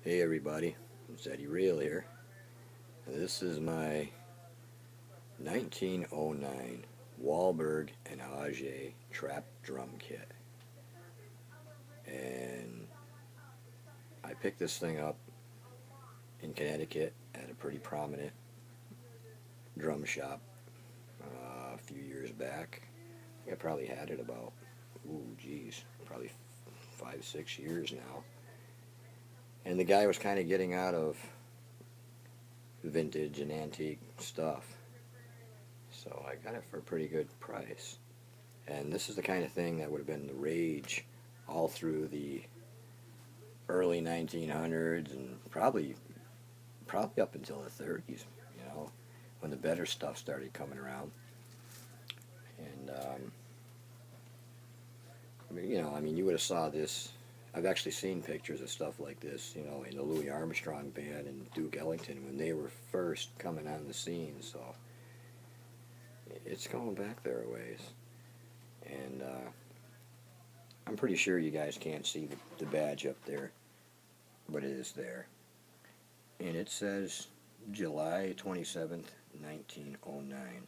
Hey everybody, it's Eddie Real here. This is my 1909 Walberg and Auge trap drum kit. And I picked this thing up in Connecticut at a pretty prominent drum shop a few years back. I probably had it about, probably 5, 6 years now. And the guy was kind of getting out of vintage and antique stuff. So I got it for a pretty good price. And this is the kind of thing that would have been the rage all through the early 1900s and probably up until the 30s, when the better stuff started coming around. And, you would have saw this. I've actually seen pictures of stuff like this, in the Louis Armstrong band and Duke Ellington when they were first coming on the scene. So it's going back there a ways. And I'm pretty sure you guys can't see the badge up there, but it is there. And it says July 27th, 1909.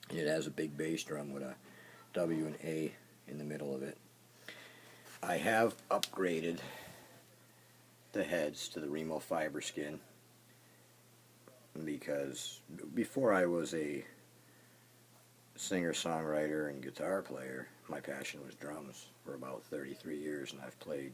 And it has a big bass drum with a W and A in the middle of it. I have upgraded the heads to the Remo fiber skin because before I was a singer-songwriter and guitar player, my passion was drums for about 33 years, and I've played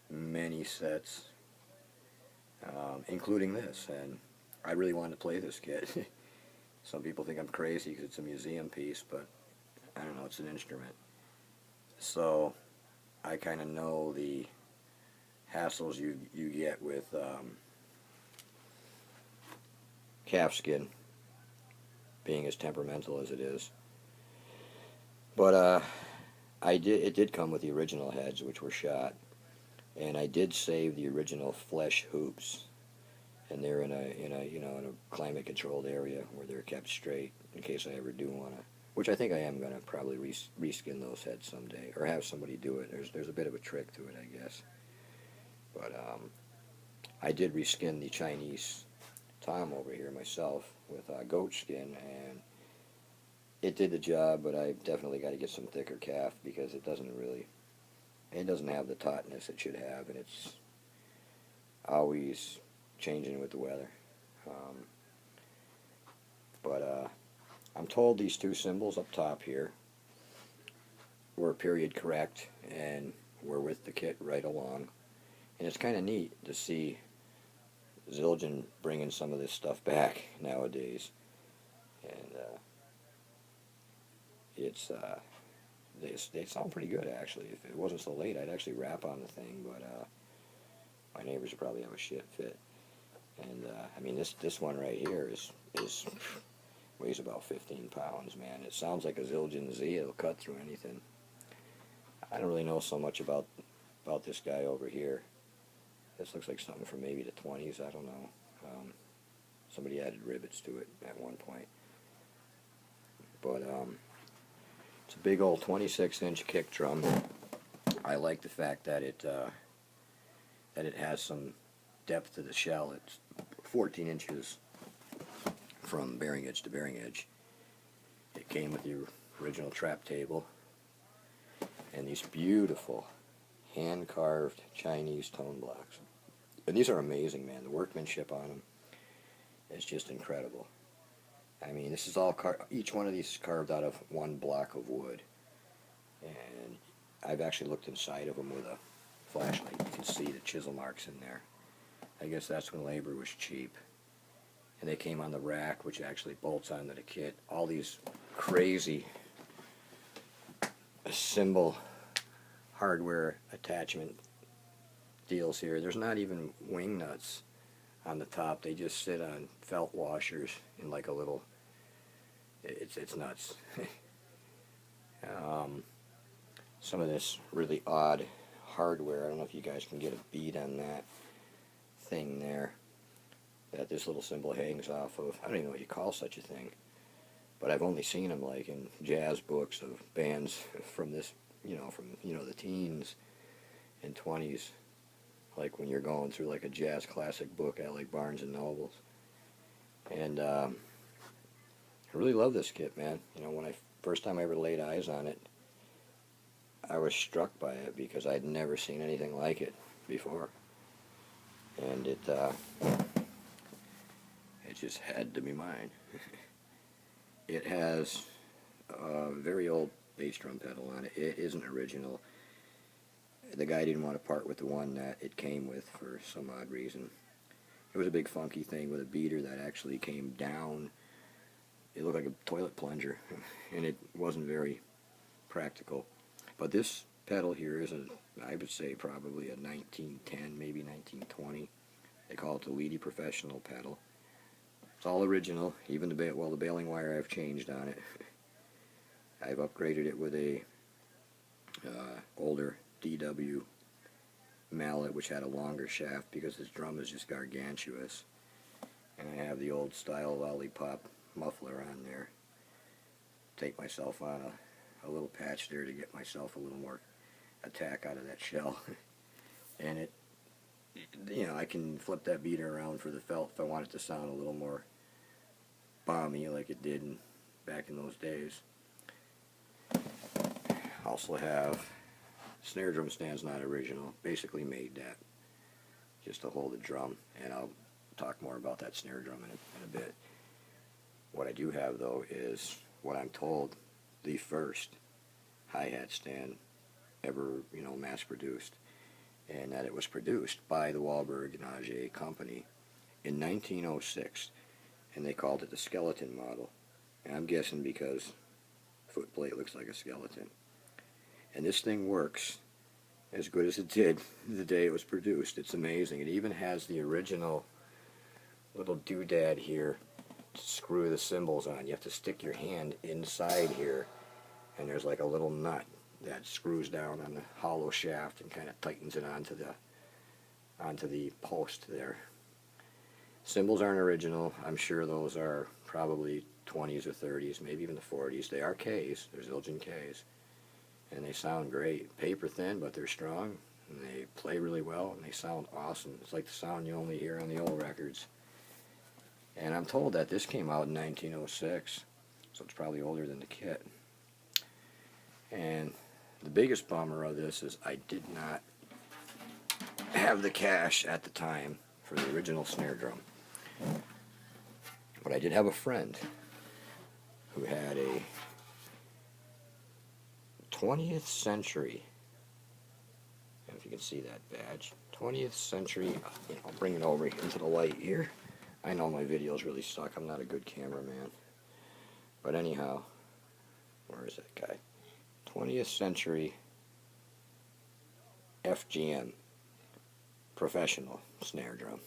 many sets, including this, and I really wanted to play this kit. Some people think I'm crazy because it's a museum piece, but I don't know, it's an instrument. So I kind of know the hassles you get with calfskin being as temperamental as it is. But it did come with the original heads, which were shot, and I did save the original flesh hoops, and they're in a climate controlled area where they're kept straight in case I ever do want to. Which I think I am going to probably reskin those heads someday, or have somebody do it. There's a bit of a trick to it, I guess. But I did reskin the Chinese tom over here myself with goat skin, and it did the job, but I definitely got to get some thicker calf because it doesn't have the tautness it should have, and it's always changing with the weather. But I'm told these two symbols up top here were period correct and were with the kit right along. And it's kind of neat to see Zildjian bringing some of this stuff back nowadays. And they sound pretty good, actually. If it wasn't so late, I'd actually rap on the thing, but my neighbors would probably have a shit fit. And this one right here is weighs about 15 pounds, man. It sounds like a Zildjian Z. It'll cut through anything. I don't really know so much about this guy over here. This looks like something from maybe the 20s. I don't know. Somebody added rivets to it at one point. But it's a big old 26-inch kick drum. I like the fact that it has some depth to the shell. It's 14 inches from bearing edge to bearing edge. It came with the original trap table and these beautiful hand-carved Chinese tone blocks. And these are amazing, man. The workmanship on them is just incredible. I mean, this is all each one of these is carved out of one block of wood. And I've actually looked inside of them with a flashlight. You can see the chisel marks in there. I guess that's when labor was cheap. And they came on the rack, which actually bolts onto the kit. All these crazy cymbal hardware attachment deals here. There's not even wing nuts on the top. They just sit on felt washers in like a little... It's nuts. Some of this really odd hardware. I don't know if you guys can get a bead on that thing there that this little cymbal hangs off of. I don't even know what you call such a thing, but I've only seen them like in jazz books of bands from this, from the teens and 20s like when you're going through like a jazz classic book at like Barnes and Nobles. And I really love this kit, man. You know, when I first time I ever laid eyes on it, I was struck by it because I'd never seen anything like it before. And it just had to be mine. It has a very old bass drum pedal on it. It isn't original. The guy didn't want to part with the one that it came with for some odd reason. It was a big funky thing with a beater that actually came down. It looked like a toilet plunger, and it wasn't very practical. But this pedal here is, I would say, probably a 1910, maybe 1920. They call it the Leedy Professional pedal. It's all original, even the baling wire I've changed on it. I've upgraded it with a older DW mallet, which had a longer shaft because this drum is just gargantuous. And I have the old style lollipop muffler on there. Take myself on a little patch there to get myself a little more attack out of that shell. And it, you know, I can flip that beater around for the felt if I want it to sound a little more bomby like it did back in those days. Also have snare drum stands, not original, basically made that just to hold the drum, and I'll talk more about that snare drum in a bit. What I do have though is what I'm told the first hi-hat stand ever, you know, mass produced, and that it was produced by the Walberg and Auge company in 1906, and they called it the skeleton model, and I'm guessing because foot plate looks like a skeleton. And this thing works as good as it did the day it was produced. It's amazing. It even has the original little doodad here to screw the cymbals on. You have to stick your hand inside here, and there's like a little nut that screws down on the hollow shaft and kind of tightens it onto the post there. Cymbals aren't original. I'm sure those are probably 20s or 30s, maybe even the 40s. They are Ks. They're Zildjian Ks. And they sound great. Paper thin, but they're strong, and they play really well, and they sound awesome. It's like the sound you only hear on the old records. And I'm told that this came out in 1906, so it's probably older than the kit. And the biggest bummer of this is I did not have the cash at the time for the original snare drum. But I did have a friend who had a 20th century, I don't know if you can see that badge, 20th century, I'll bring it over into the light here. I know my videos really suck, I'm not a good cameraman. But anyhow, where is that guy? 20th century FGM, professional snare drum.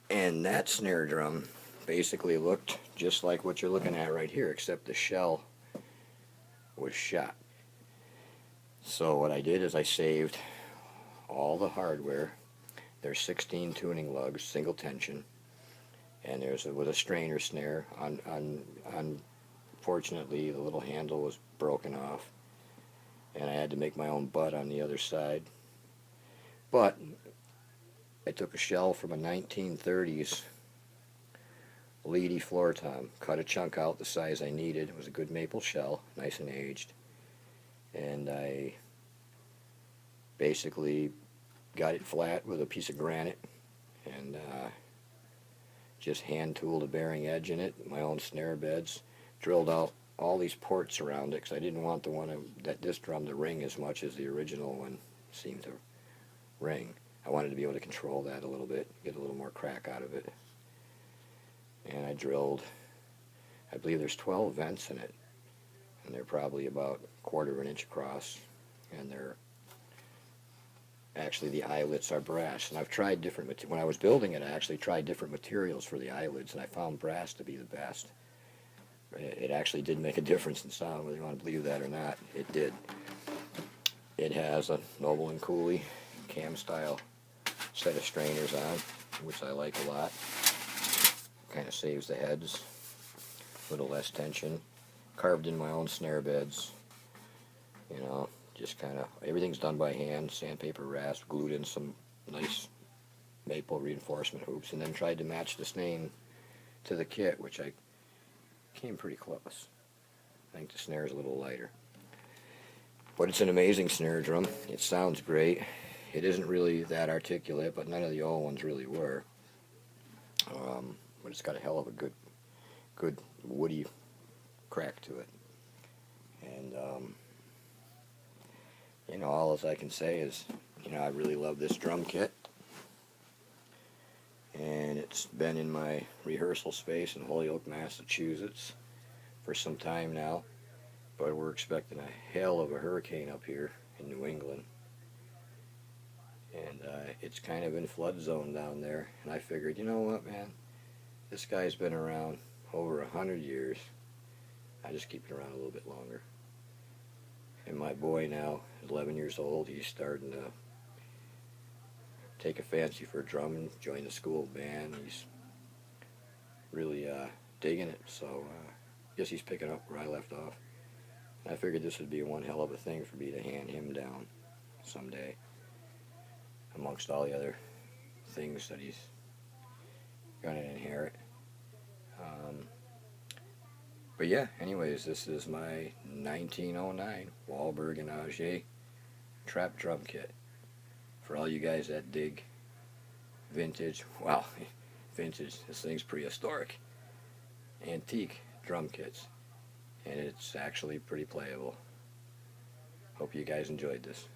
And that snare drum basically looked just like what you're looking at right here, except the shell was shot. So what I did is I saved all the hardware. There's 16 tuning lugs, single tension, and with a strainer snare. Unfortunately, the little handle was broken off, and I had to make my own butt on the other side. But I took a shell from a 1930s Leedy floor tom, cut a chunk out the size I needed. It was a good maple shell, nice and aged, and I basically got it flat with a piece of granite and just hand tooled a bearing edge in it, my own snare beds, drilled out all these ports around it because I didn't want this drum to ring as much as the original one seemed to ring. I wanted to be able to control that a little bit, get a little more crack out of it. And I drilled, I believe there's 12 vents in it, and they're probably about 1/4 of an inch across, and they're actually, the eyelets are brass. And I've tried different, when I was building it, I actually tried different materials for the eyelids, and I found brass to be the best. It actually did make a difference in sound, whether you want to believe that or not. It did. It has a Noble and Cooley cam style set of strainers on, which I like a lot. Kind of saves the heads, a little less tension. Carved in my own snare beds, you know, just kind of, everything's done by hand, sandpaper rasp, glued in some nice maple reinforcement hoops, and then tried to match the snare to the kit, which I came pretty close. I think the snare is a little lighter. But it's an amazing snare drum. It sounds great. It isn't really that articulate, but none of the old ones really were. But it's got a hell of a good woody crack to it. And, you know, all I can say is, you know, I really love this drum kit. And it's been in my rehearsal space in Holyoke, Massachusetts for some time now. But we're expecting a hell of a hurricane up here in New England. And it's kind of in flood zone down there. And I figured, you know what, man? This guy's been around over 100 years. I just keep it around a little bit longer. And my boy now, 11 years old, he's starting to take a fancy for drumming, join the school band. He's really digging it. So I guess he's picking up where I left off. And I figured this would be one hell of a thing for me to hand him down someday, amongst all the other things that he's going to inherit. But yeah, anyways, this is my 1909 Walberg and Auge trap drum kit. For all you guys that dig vintage, well, vintage, this thing's prehistoric, antique drum kits. And it's actually pretty playable. Hope you guys enjoyed this.